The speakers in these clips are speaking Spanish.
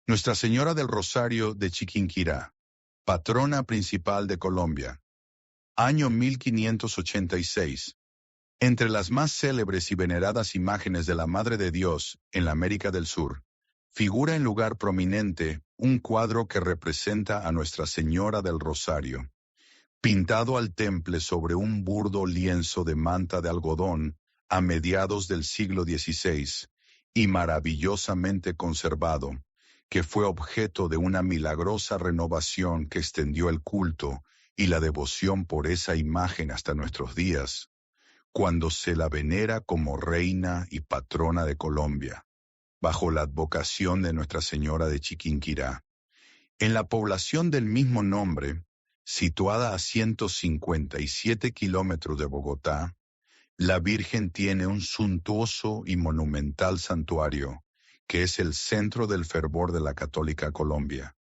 Nuestra Señora del Rosario de Chiquinquirá, patrona principal de Colombia, año 1586. Entre las más célebres y veneradas imágenes de la Madre de Dios en la América del Sur, figura en lugar prominente un cuadro que representa a Nuestra Señora del Rosario, pintado al temple sobre un burdo lienzo de manta de algodón a mediados del siglo XVI y maravillosamente conservado, que fue objeto de una milagrosa renovación que extendió el culto y la devoción por esa imagen hasta nuestros días, cuando se la venera como reina y patrona de Colombia, bajo la advocación de Nuestra Señora de Chiquinquirá. En la población del mismo nombre, situada a 157 kilómetros de Bogotá, la Virgen tiene un suntuoso y monumental santuario, que es el centro del fervor de la católica Colombia,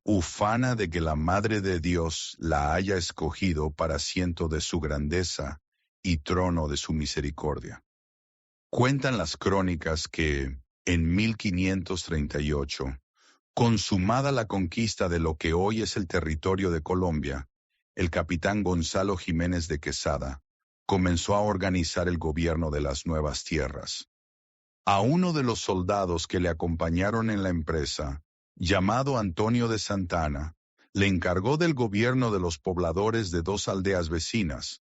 ufana de que la Madre de Dios la haya escogido para asiento de su grandeza y trono de su misericordia. Cuentan las crónicas que, en 1538, consumada la conquista de lo que hoy es el territorio de Colombia, el capitán Gonzalo Jiménez de Quesada comenzó a organizar el gobierno de las nuevas tierras. A uno de los soldados que le acompañaron en la empresa, llamado Antonio de Santana, le encargó del gobierno de los pobladores de dos aldeas vecinas,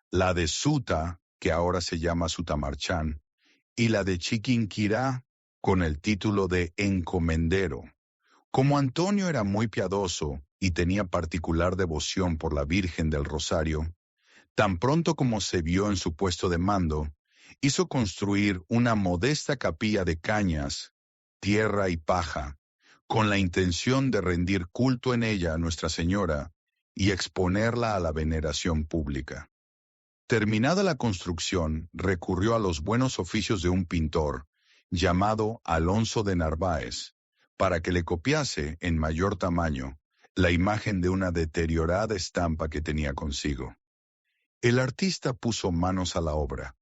la de Suta, que ahora se llama Sutamarchán, y la de Chiquinquirá, con el título de encomendero. Como Antonio era muy piadoso y tenía particular devoción por la Virgen del Rosario, tan pronto como se vio en su puesto de mando, hizo construir una modesta capilla de cañas, tierra y paja, con la intención de rendir culto en ella a Nuestra Señora y exponerla a la veneración pública. Terminada la construcción, recurrió a los buenos oficios de un pintor, llamado Alonso de Narváez, para que le copiase en mayor tamaño la imagen de una deteriorada estampa que tenía consigo. El artista puso manos a la obra,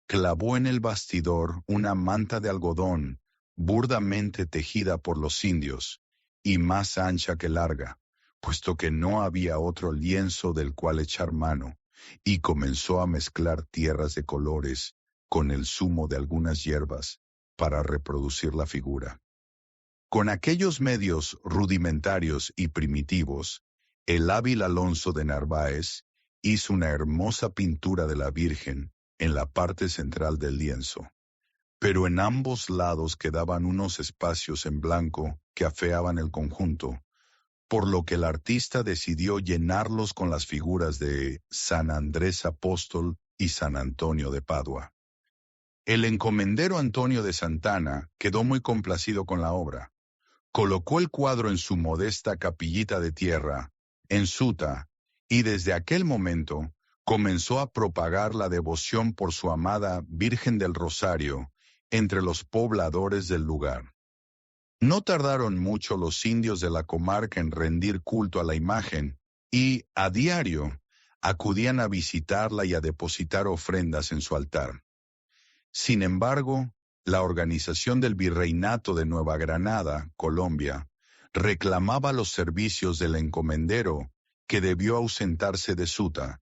clavó en el bastidor una manta de algodón burdamente tejida por los indios y más ancha que larga, puesto que no había otro lienzo del cual echar mano, y comenzó a mezclar tierras de colores con el zumo de algunas hierbas para reproducir la figura. Con aquellos medios rudimentarios y primitivos, el hábil Alonso de Narváez hizo una hermosa pintura de la Virgen en la parte central del lienzo, pero en ambos lados quedaban unos espacios en blanco que afeaban el conjunto, por lo que el artista decidió llenarlos con las figuras de San Andrés Apóstol y San Antonio de Padua. El encomendero Antonio de Santana quedó muy complacido con la obra. Colocó el cuadro en su modesta capillita de tierra, en Suta, y desde aquel momento comenzó a propagar la devoción por su amada Virgen del Rosario entre los pobladores del lugar. No tardaron mucho los indios de la comarca en rendir culto a la imagen y, a diario, acudían a visitarla y a depositar ofrendas en su altar. Sin embargo, la organización del Virreinato de Nueva Granada, Colombia, reclamaba los servicios del encomendero que debió ausentarse de Suta,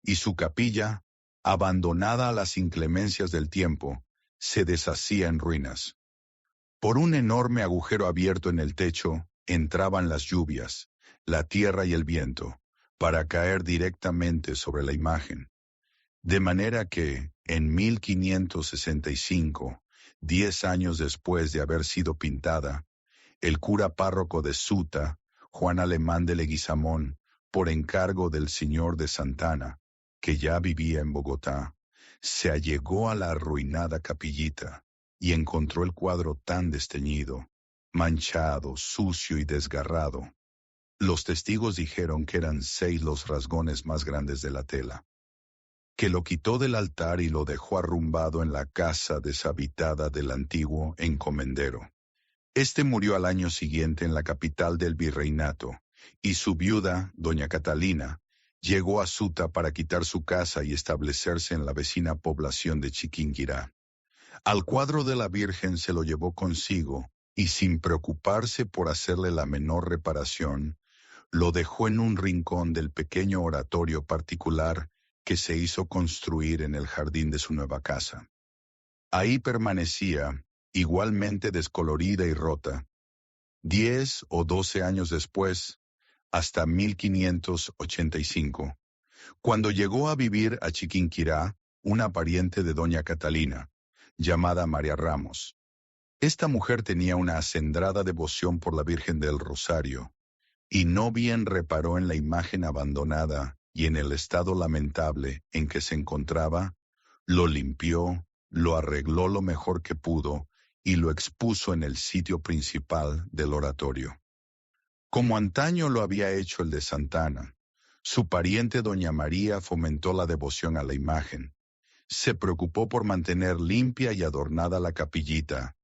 y su capilla, abandonada a las inclemencias del tiempo, se deshacía en ruinas. Por un enorme agujero abierto en el techo entraban las lluvias, la tierra y el viento, para caer directamente sobre la imagen. De manera que, en 1565, 10 años después de haber sido pintada, el cura párroco de Suta, Juan Alemán de Leguizamón, por encargo del señor de Santana, que ya vivía en Bogotá, se allegó a la arruinada capillita y encontró el cuadro tan desteñido, manchado, sucio y desgarrado. Los testigos dijeron que eran 6 los rasgones más grandes de la tela, que lo quitó del altar y lo dejó arrumbado en la casa deshabitada del antiguo encomendero. Este murió al año siguiente en la capital del virreinato, y su viuda, doña Catalina, llegó a Suta para quitar su casa y establecerse en la vecina población de Chiquinquirá. Al cuadro de la Virgen se lo llevó consigo y sin preocuparse por hacerle la menor reparación, lo dejó en un rincón del pequeño oratorio particular que se hizo construir en el jardín de su nueva casa. Ahí permanecía, igualmente descolorida y rota, 10 o 12 años después, hasta 1585, cuando llegó a vivir a Chiquinquirá una pariente de doña Catalina, llamada María Ramos. Esta mujer tenía una acendrada devoción por la Virgen del Rosario, y no bien reparó en la imagen abandonada y en el estado lamentable en que se encontraba, lo limpió, lo arregló lo mejor que pudo y lo expuso en el sitio principal del oratorio. Como antaño lo había hecho el de Santana, su pariente doña María fomentó la devoción a la imagen. Se preocupó por mantener limpia y adornada la capillita,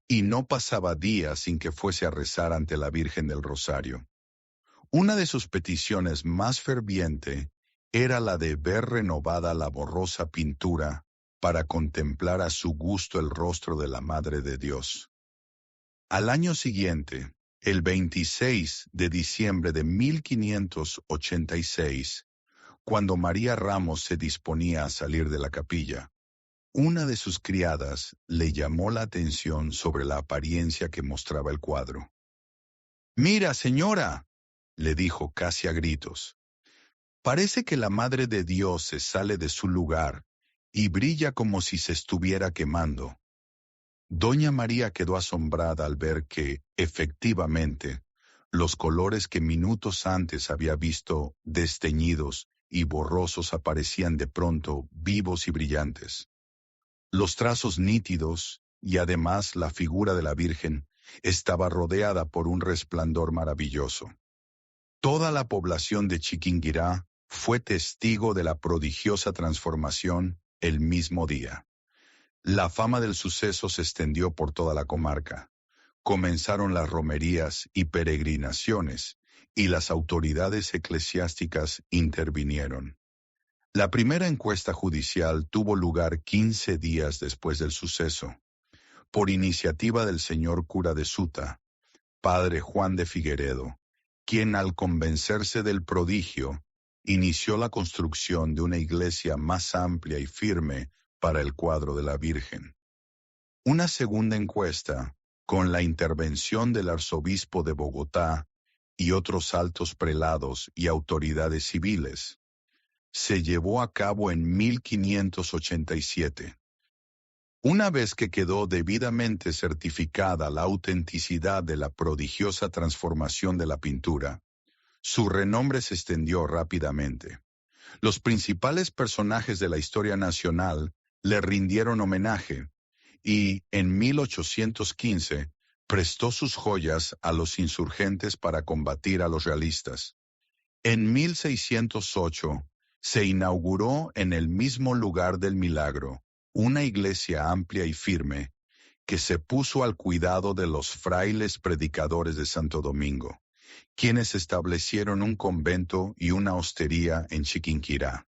y no pasaba día sin que fuese a rezar ante la Virgen del Rosario. Una de sus peticiones más ferviente era la de ver renovada la borrosa pintura para contemplar a su gusto el rostro de la Madre de Dios. Al año siguiente, el 26 de diciembre de 1586, cuando María Ramos se disponía a salir de la capilla, una de sus criadas le llamó la atención sobre la apariencia que mostraba el cuadro. «Mira, señora», le dijo casi a gritos, «parece que la Madre de Dios se sale de su lugar y brilla como si se estuviera quemando». Doña María quedó asombrada al ver que, efectivamente, los colores que minutos antes había visto desteñidos y borrosos aparecían de pronto vivos y brillantes. Los trazos nítidos y además la figura de la Virgen estaba rodeada por un resplandor maravilloso. Toda la población de Chiquinquirá fue testigo de la prodigiosa transformación el mismo día. La fama del suceso se extendió por toda la comarca. Comenzaron las romerías y peregrinaciones, y las autoridades eclesiásticas intervinieron. La primera encuesta judicial tuvo lugar 15 días después del suceso, por iniciativa del señor cura de Suta, padre Juan de Figueredo, quien al convencerse del prodigio, inició la construcción de una iglesia más amplia y firme para el cuadro de la Virgen. Una segunda encuesta, con la intervención del arzobispo de Bogotá y otros altos prelados y autoridades civiles, se llevó a cabo en 1587. Una vez que quedó debidamente certificada la autenticidad de la prodigiosa transformación de la pintura, su renombre se extendió rápidamente. Los principales personajes de la historia nacional le rindieron homenaje y, en 1815, prestó sus joyas a los insurgentes para combatir a los realistas. En 1608, se inauguró en el mismo lugar del milagro una iglesia amplia y firme que se puso al cuidado de los frailes predicadores de Santo Domingo, quienes establecieron un convento y una hostería en Chiquinquirá.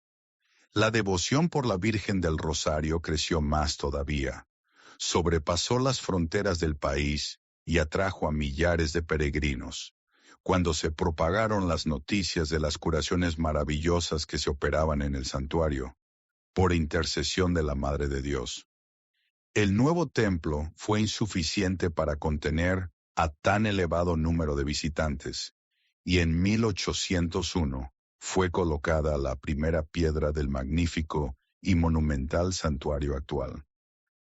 La devoción por la Virgen del Rosario creció más todavía. Sobrepasó las fronteras del país y atrajo a millares de peregrinos. Cuando se propagaron las noticias de las curaciones maravillosas que se operaban en el santuario, por intercesión de la Madre de Dios. El nuevo templo fue insuficiente para contener a tan elevado número de visitantes, y en 1801 fue colocada la primera piedra del magnífico y monumental santuario actual.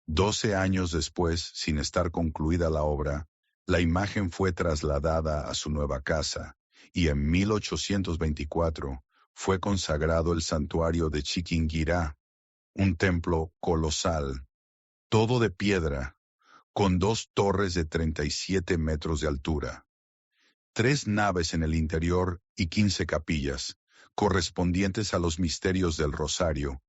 12 años después, sin estar concluida la obra, la imagen fue trasladada a su nueva casa, y en 1824 fue consagrado el santuario de Chiquinquirá, un templo colosal, todo de piedra, con 2 torres de 37 metros de altura, 3 naves en el interior y 15 capillas, correspondientes a los misterios del Rosario,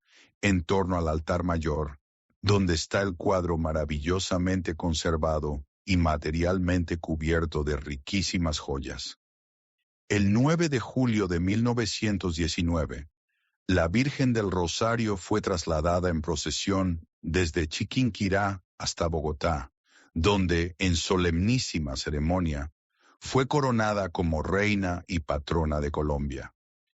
en torno al altar mayor, donde está el cuadro maravillosamente conservado y materialmente cubierto de riquísimas joyas. El 9 de julio de 1919, la Virgen del Rosario fue trasladada en procesión desde Chiquinquirá hasta Bogotá, donde, en solemnísima ceremonia, fue coronada como reina y patrona de Colombia.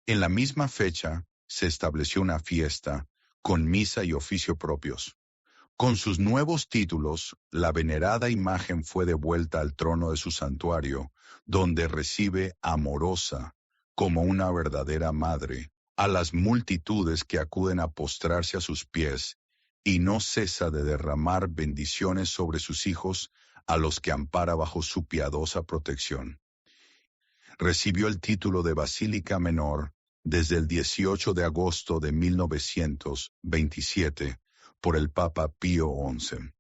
En la misma fecha, se estableció una fiesta, con misa y oficio propios. Con sus nuevos títulos, la venerada imagen fue devuelta al trono de su santuario, donde recibe amorosa, como una verdadera madre, a las multitudes que acuden a postrarse a sus pies, y no cesa de derramar bendiciones sobre sus hijos, a los que ampara bajo su piadosa protección. Recibió el título de Basílica Menor desde el 18 de agosto de 1927 por el Papa Pío XI.